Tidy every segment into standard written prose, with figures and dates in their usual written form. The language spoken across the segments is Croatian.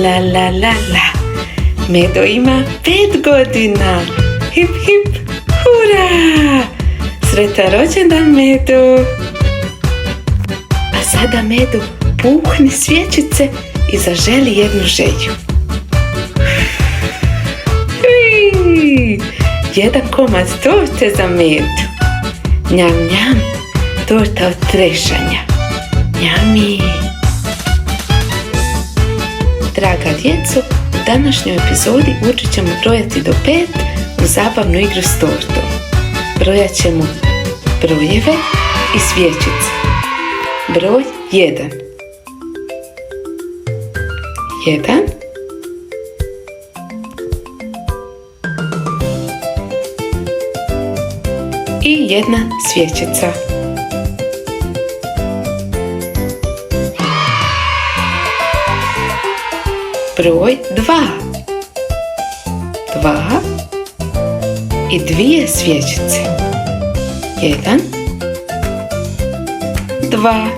La la la la, Medo ima 5 godina. Hip hip, hura! Sretan rođendan, Medo! A sada, Medo, puhni svječice i zaželi jednu želju. Jedan komad torte za Medu. Njam, njam, torta od trešanja. Njami! Draga djeco, u današnjoj epizodi učit ćemo brojati do 5 u zabavnu igru s tortom. Brojat ćemo brojeve i svječice. Broj 1. 1. I jedna svječica. Broj 2. 2 i 2 svječice. 1, 2.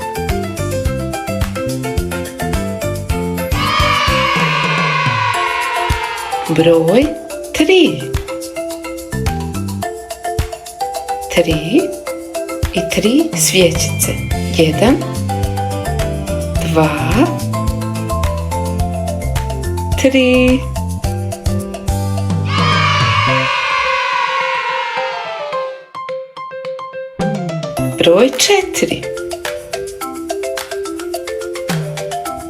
Broj 3. 3 i 3 svječice. 1, 2, 3. Broj 4.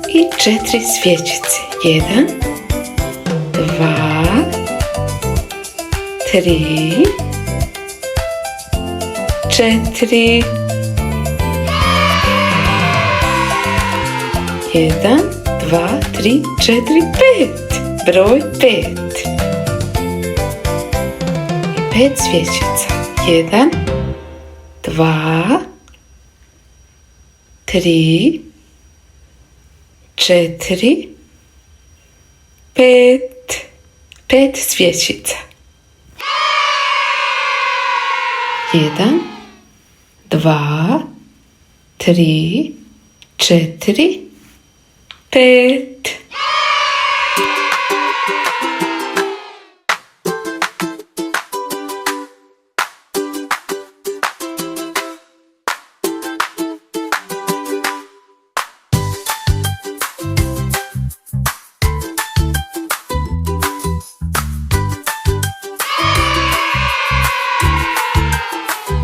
I 4 svječice. 1, 2, 3, 4. 1, 2, 3, 4, 5. Broj 5. I 5 svječica. 1, 2, 3, 4, 5. 5 svječica. 1, 2, 3, 4, 5.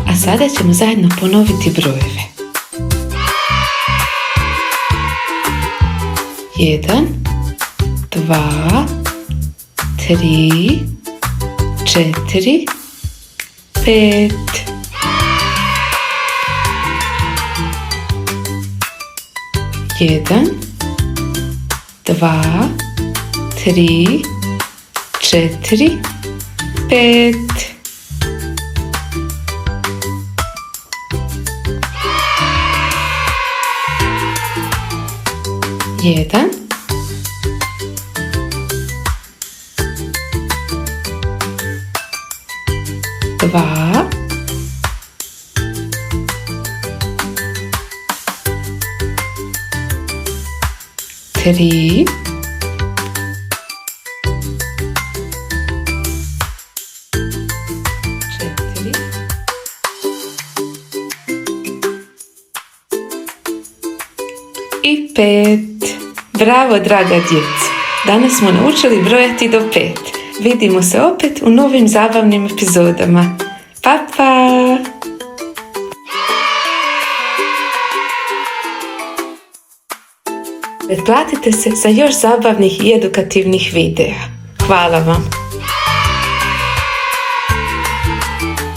A sada ćemo zajedno ponoviti brojeve. 1, 2, 3, 4, 5. 1, 2, 3, 4, 5. 1, 2, 3, 4 i 5. Bravo, draga djeco! Danas smo naučili brojati do 5. Vidimo se opet u novim zabavnim epizodama. Pa, pa! Pretplatite se za još zabavnih i edukativnih videa. Hvala vam!